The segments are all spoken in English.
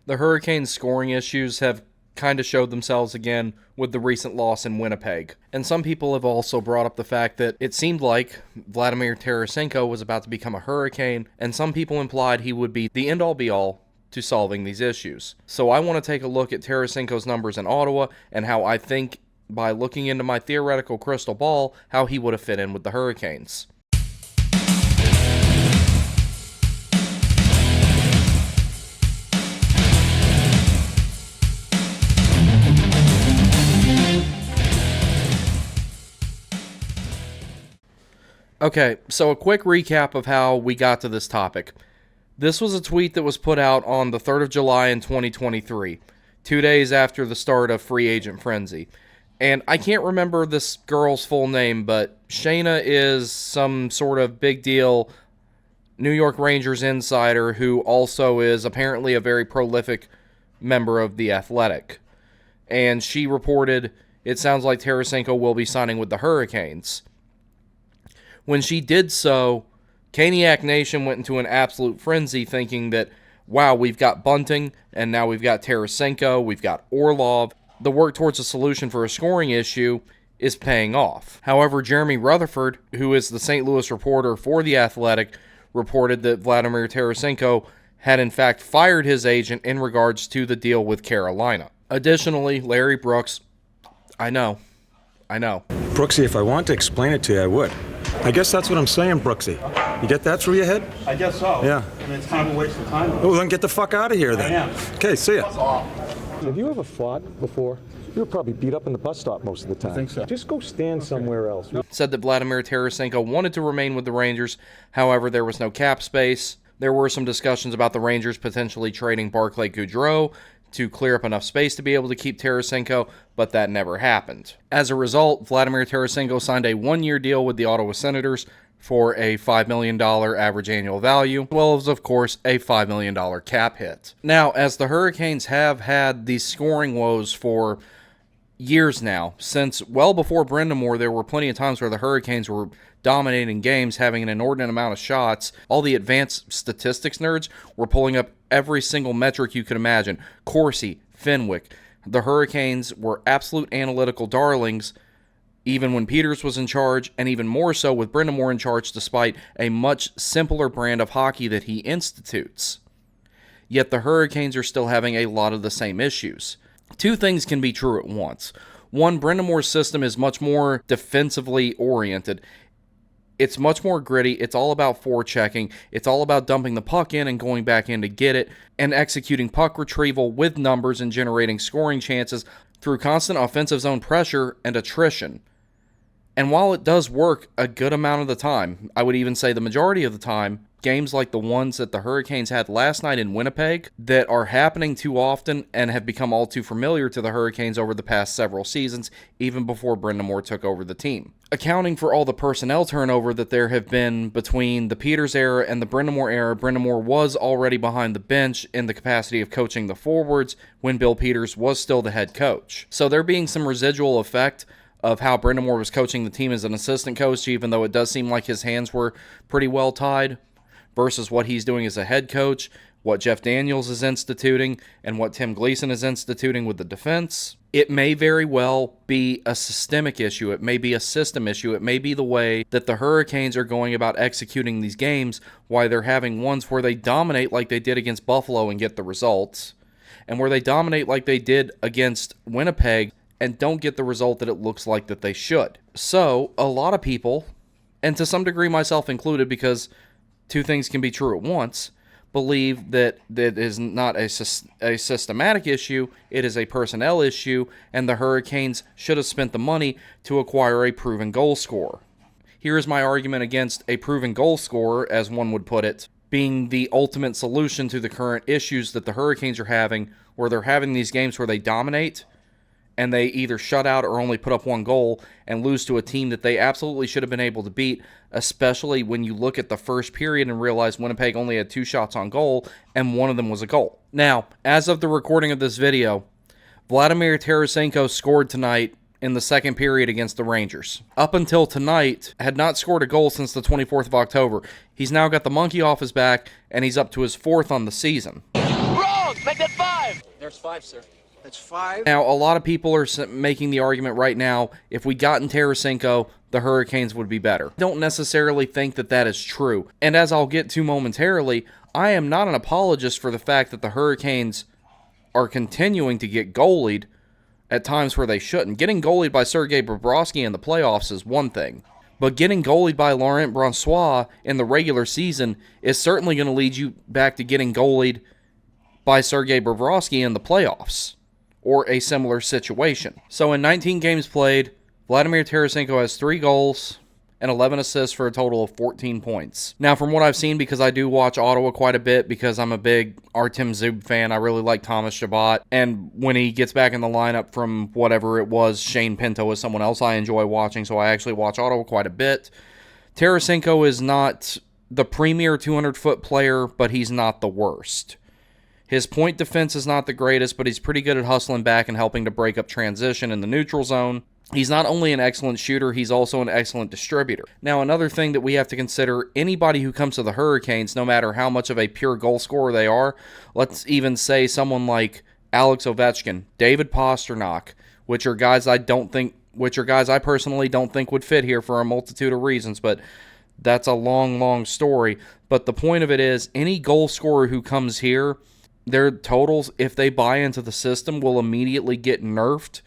the Hurricanes' scoring issues have kind of showed themselves again with the recent loss in Winnipeg. And some people have also brought up the fact that it seemed like Vladimir Tarasenko was about to become a Hurricane, and some people implied he would be the end-all be-all to solving these issues. So I want to take a look at Tarasenko's numbers in Ottawa and how I think, by looking into my theoretical crystal ball, how he would have fit in with the Hurricanes. Okay, so a quick recap of how we got to this topic. This was a tweet that was put out on the 3rd of July in 2023, 2 days after the start of free agent frenzy. And I can't remember this girl's full name, but Shayna is some sort of big deal New York Rangers insider who also is apparently a very prolific member of The Athletic. And she reported, it sounds like Tarasenko will be signing with the Hurricanes. When she did so, Caniac Nation went into an absolute frenzy thinking that, wow, we've got Bunting, and now we've got Tarasenko, we've got Orlov. The work towards a solution for a scoring issue is paying off. However, Jeremy Rutherford, who is the St. Louis reporter for The Athletic, reported that Vladimir Tarasenko had in fact fired his agent in regards to the deal with Carolina. Additionally, Larry Brooks, I know. Brooksy, if I want to explain it to you, I would. I guess that's what I'm saying, Brooksy. You get that through your head? I guess so. Yeah. I mean, it's kind of a waste of time. Oh, then get the fuck out of here then. I am. Okay, see ya. Have you ever fought before? You were probably beat up in the bus stop most of the time. I think so. Just go stand somewhere else. Said that Vladimir Tarasenko wanted to remain with the Rangers, however, there was no cap space. There were some discussions about the Rangers potentially trading Barclay Goodrow to clear up enough space to be able to keep Tarasenko, but that never happened. As a result, Vladimir Tarasenko signed a one-year deal with the Ottawa Senators for a $5 million average annual value, as well as, of course, a $5 million cap hit. Now, as the Hurricanes have had these scoring woes for years now, since well before Brind'Amour, there were plenty of times where the Hurricanes were dominating games, having an inordinate amount of shots. All the advanced statistics nerds were pulling up every single metric you could imagine. Corsi, Fenwick. The Hurricanes were absolute analytical darlings, even when Peters was in charge, and even more so with Brind'Amour in charge, despite a much simpler brand of hockey that he institutes. Yet the Hurricanes are still having a lot of the same issues. Two things can be true at once. One, Brind'Amour's system is much more defensively oriented. It's much more gritty. It's all about forechecking. It's all about dumping the puck in and going back in to get it, and executing puck retrieval with numbers and generating scoring chances through constant offensive zone pressure and attrition. And while it does work a good amount of the time, I would even say the majority of the time, games like the ones that the Hurricanes had last night in Winnipeg that are happening too often and have become all too familiar to the Hurricanes over the past several seasons, even before Brind'Amour took over the team. Accounting for all the personnel turnover that there have been between the Peters era and the Brind'Amour era, Brind'Amour was already behind the bench in the capacity of coaching the forwards when Bill Peters was still the head coach. So there being some residual effect of how Brind'Amour was coaching the team as an assistant coach, even though it does seem like his hands were pretty well tied, versus what he's doing as a head coach, what Jeff Daniels is instituting, and what Tim Gleason is instituting with the defense. It may very well be a systemic issue. It may be a system issue. It may be the way that the Hurricanes are going about executing these games, why they're having ones where they dominate like they did against Buffalo and get the results, and where they dominate like they did against Winnipeg and don't get the result that it looks like that they should. So, a lot of people, and to some degree myself included, because two things can be true at once, believe that that is not a systematic issue, it is a personnel issue, and the Hurricanes should have spent the money to acquire a proven goal scorer. Here is my argument against a proven goal scorer, as one would put it, being the ultimate solution to the current issues that the Hurricanes are having, where they're having these games where they dominate, and they either shut out or only put up one goal and lose to a team that they absolutely should have been able to beat, especially when you look at the first period and realize Winnipeg only had 2 shots on goal, and one of them was a goal. Now, as of the recording of this video, Vladimir Tarasenko scored tonight in the second period against the Rangers. Up until tonight, had not scored a goal since the 24th of October. He's now got the monkey off his back, and he's up to his 4th on the season. Wrong! Make that 5. There's 5, sir. That's 5. Now, a lot of people are making the argument right now, if we got in Tarasenko, the Hurricanes would be better. I don't necessarily think that that is true. And as I'll get to momentarily, I am not an apologist for the fact that the Hurricanes are continuing to get goalied at times where they shouldn't. Getting goalied by Sergei Bobrovsky in the playoffs is one thing, but getting goalied by Laurent Brossoit in the regular season is certainly going to lead you back to getting goalied by Sergei Bobrovsky in the playoffs, or a similar situation. So in 19 games played, Vladimir Tarasenko has 3 goals and 11 assists for a total of 14 points. Now, from what I've seen, because I do watch Ottawa quite a bit, because I'm a big Artem Zub fan, I really like Thomas Chabot, and when he gets back in the lineup from whatever it was, Shane Pinto is someone else I enjoy watching, so I actually watch Ottawa quite a bit. Tarasenko is not the premier 200-foot player, but he's not the worst. His point defense is not the greatest, but he's pretty good at hustling back and helping to break up transition in the neutral zone. He's not only an excellent shooter, he's also an excellent distributor. Now, another thing that we have to consider, anybody who comes to the Hurricanes, no matter how much of a pure goal scorer they are, let's even say someone like Alex Ovechkin, David Pastrnak, which are guys I personally don't think would fit here for a multitude of reasons, but that's a long, long story. But the point of it is, any goal scorer who comes here, their totals, if they buy into the system, will immediately get nerfed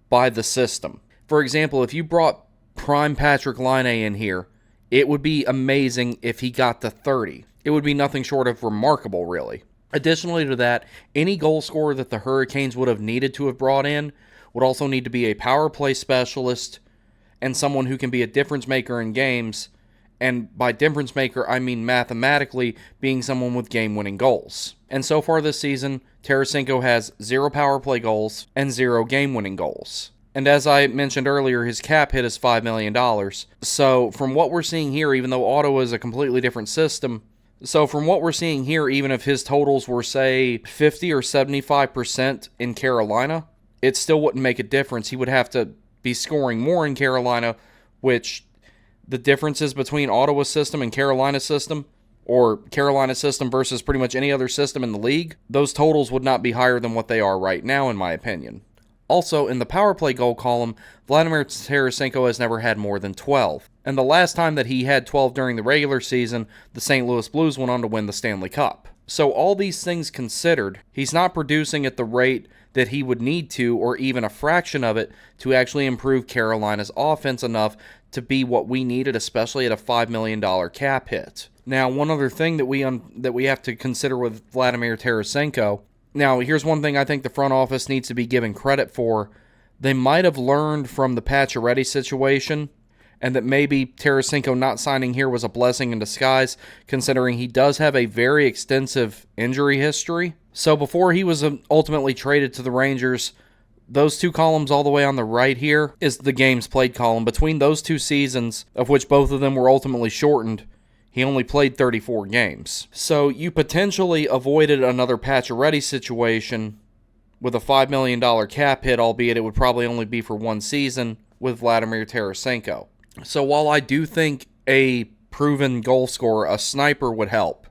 by the system. For example, if you brought prime Patrick Laine in here, it would be amazing if he got to 30. It would be nothing short of remarkable, really. Additionally to that, any goal scorer that the Hurricanes would have needed to have brought in would also need to be a power play specialist and someone who can be a difference maker in games. And by difference maker, I mean mathematically being someone with game-winning goals. And so far this season, Tarasenko has 0 power play goals and 0 game-winning goals. And as I mentioned earlier, his cap hit is $5 million. So from what we're seeing here, even though Ottawa is a completely different system, even if his totals were, say, 50 or 75% in Carolina, it still wouldn't make a difference. He would have to be scoring more in Carolina, which the differences between Ottawa's system and Carolina's system, or Carolina's system versus pretty much any other system in the league, those totals would not be higher than what they are right now, in my opinion. Also, in the power play goal column, Vladimir Tarasenko has never had more than 12. And the last time that he had 12 during the regular season, the St. Louis Blues went on to win the Stanley Cup. So all these things considered, he's not producing at the rate that he would need to, or even a fraction of it, to actually improve Carolina's offense enough to be what we needed, especially at a $5 million cap hit. Now, one other thing that we have to consider with Vladimir Tarasenko, now here's one thing I think the front office needs to be given credit for. They might have learned from the Pacioretty situation, and that maybe Tarasenko not signing here was a blessing in disguise, considering he does have a very extensive injury history. So before he was ultimately traded to the Rangers, those 2 columns all the way on the right here is the games played column. Between those 2 seasons, of which both of them were ultimately shortened, he only played 34 games. So you potentially avoided another Pacioretty situation with a $5 million cap hit, albeit it would probably only be for 1 season, with Vladimir Tarasenko. So while I do think a proven goal scorer, a sniper, would help,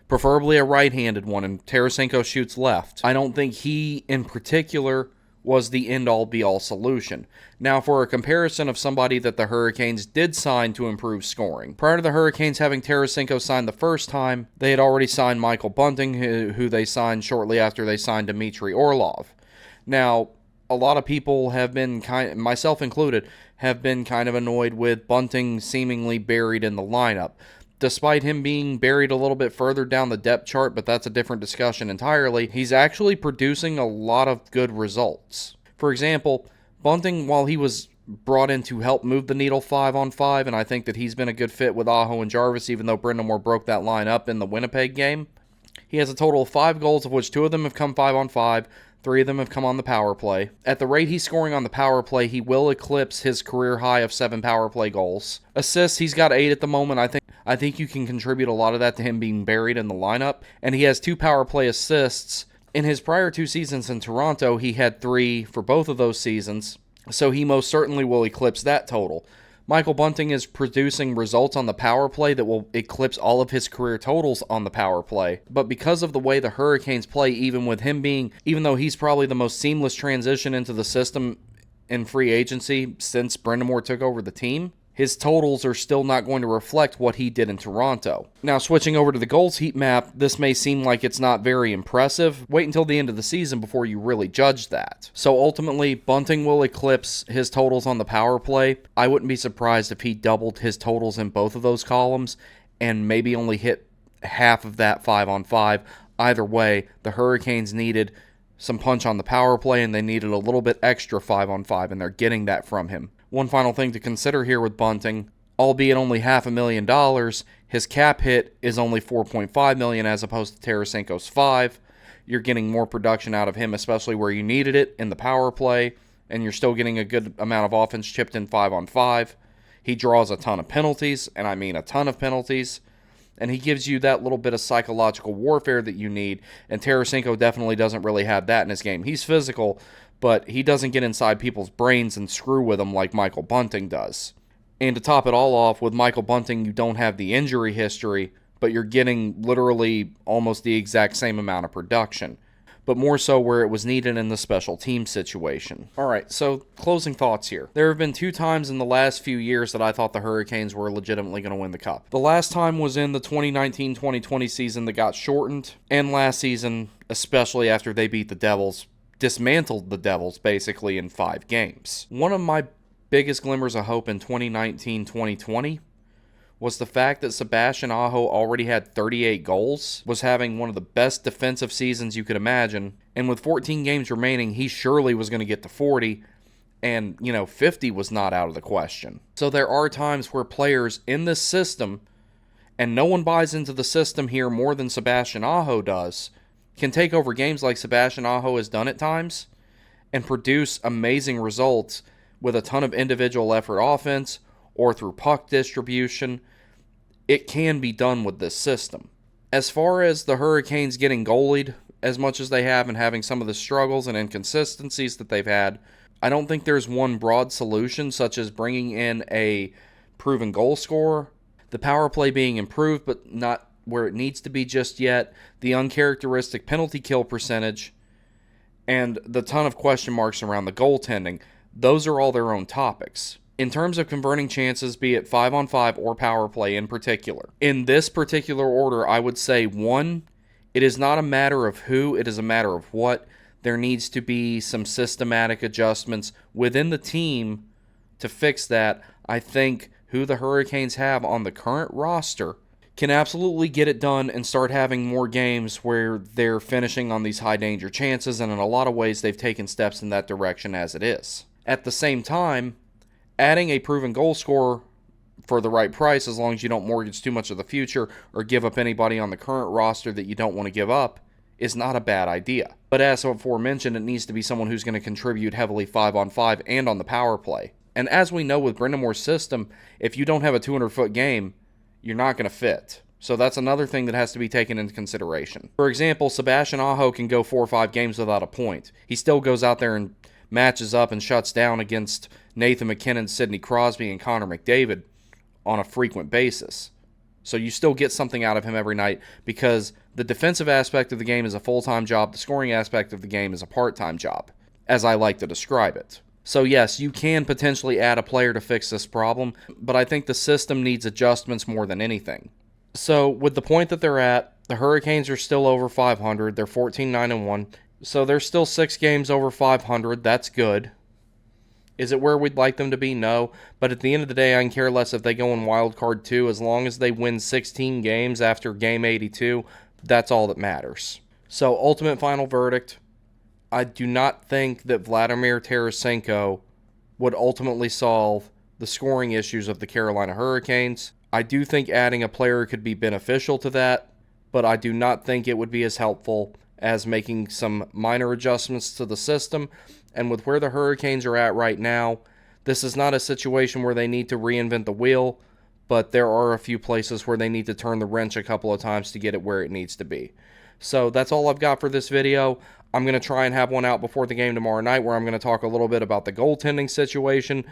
preferably a right-handed one, and Tarasenko shoots left, I don't think he, in particular, was the end-all be-all solution. Now, for a comparison of somebody that the Hurricanes did sign to improve scoring. Prior to the Hurricanes having Tarasenko signed the first time, they had already signed Michael Bunting, who they signed shortly after they signed Dmitry Orlov. Now, a lot of people have been, myself included, have been kind of annoyed with Bunting seemingly buried in the lineup. Despite him being buried a little bit further down the depth chart, but that's a different discussion entirely, he's actually producing a lot of good results. For example, Bunting, while he was brought in to help move the needle 5-on-5, and I think that he's been a good fit with Aho and Jarvis, even though Brind'Amour broke that line up in the Winnipeg game, he has a total of 5 goals, of which 2 of them have come 5-on-5, 3 of them have come on the power play. At the rate he's scoring on the power play, he will eclipse his career high of 7 power play goals. Assists, he's got 8 at the moment. I think you can contribute a lot of that to him being buried in the lineup. And he has 2 power play assists. In his prior 2 seasons in Toronto, he had 3 for both of those seasons. So he most certainly will eclipse that total. Michael Bunting is producing results on the power play that will eclipse all of his career totals on the power play. But because of the way the Hurricanes play, even though he's probably the most seamless transition into the system in free agency since Brind'Amour took over the team, his totals are still not going to reflect what he did in Toronto. Now, switching over to the goals heat map, this may seem like it's not very impressive. Wait until the end of the season before you really judge that. So ultimately, Bunting will eclipse his totals on the power play. I wouldn't be surprised if he doubled his totals in both of those columns and maybe only hit half of that 5-on-5. Either way, the Hurricanes needed some punch on the power play, and they needed a little bit extra 5-on-5, and they're getting that from him. One final thing to consider here with Bunting, albeit only $500,000, his cap hit is only $4.5 million as opposed to Tarasenko's $5 million. You're getting more production out of him, especially where you needed it in the power play, and you're still getting a good amount of offense chipped in 5-on-5. He draws a ton of penalties, and I mean a ton of penalties, and he gives you that little bit of psychological warfare that you need, and Tarasenko definitely doesn't really have that in his game. He's physical, but he doesn't get inside people's brains and screw with them like Michael Bunting does. And to top it all off, with Michael Bunting, you don't have the injury history, but you're getting literally almost the exact same amount of production, but more so where it was needed in the special team situation. Alright, so closing thoughts here. There have been 2 times in the last few years that I thought the Hurricanes were legitimately going to win the Cup. The last time was in the 2019-2020 season that got shortened, and last season, especially after they beat the Devils, dismantled the Devils basically in 5 games. One of my biggest glimmers of hope in 2019-2020 was the fact that Sebastian Aho already had 38 goals, was having one of the best defensive seasons you could imagine, and with 14 games remaining, he surely was going to get to 40, and, 50 was not out of the question. So there are times where players in this system, and no one buys into the system here more than Sebastian Aho does, can take over games like Sebastian Aho has done at times and produce amazing results with a ton of individual effort offense or through puck distribution. It can be done with this system. As far as the Hurricanes getting goalied as much as they have and having some of the struggles and inconsistencies that they've had, I don't think there's one broad solution, such as bringing in a proven goal scorer, the power play being improved but not where it needs to be just yet, the uncharacteristic penalty kill percentage, and the ton of question marks around the goaltending. Those are all their own topics. In terms of converting chances, be it 5-on-5 or power play in particular, in this particular order, I would say 1, it is not a matter of who, it is a matter of what. There needs to be some systematic adjustments within the team to fix that. I think who the Hurricanes have on the current roster can absolutely get it done and start having more games where they're finishing on these high danger chances, and in a lot of ways they've taken steps in that direction as it is. At the same time, adding a proven goal scorer for the right price, as long as you don't mortgage too much of the future or give up anybody on the current roster that you don't want to give up, is not a bad idea. But as aforementioned, it needs to be someone who's going to contribute heavily 5-on-5 and on the power play. And as we know with Brind'Amour's system, if you don't have a 200-foot game, you're not going to fit. So that's another thing that has to be taken into consideration. For example, Sebastian Aho can go 4 or 5 games without a point. He still goes out there and matches up and shuts down against Nathan McKinnon, Sidney Crosby, and Connor McDavid on a frequent basis. So you still get something out of him every night because the defensive aspect of the game is a full-time job. The scoring aspect of the game is a part-time job, as I like to describe it. So yes, you can potentially add a player to fix this problem, but I think the system needs adjustments more than anything. So with the point that they're at, the Hurricanes are still over 500. They're 14-9-1. So they're still 6 games over 500. That's good. Is it where we'd like them to be? No. But at the end of the day, I can care less if they go in wild card 2. As long as they win 16 games after game 82, that's all that matters. So ultimate final verdict, I do not think that Vladimir Tarasenko would ultimately solve the scoring issues of the Carolina Hurricanes. I do think adding a player could be beneficial to that, but I do not think it would be as helpful as making some minor adjustments to the system. And with where the Hurricanes are at right now, this is not a situation where they need to reinvent the wheel, but there are a few places where they need to turn the wrench a couple of times to get it where it needs to be. So that's all I've got for this video. I'm going to try and have one out before the game tomorrow night where I'm going to talk a little bit about the goaltending situation,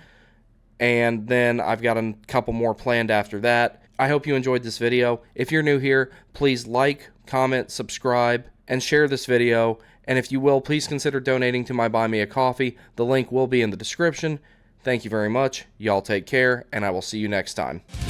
and then I've got a couple more planned after that. I hope you enjoyed this video. If you're new here, please like, comment, subscribe, and share this video. And if you will, please consider donating to my Buy Me a Coffee. The link will be in the description. Thank you very much. Y'all take care, and I will see you next time.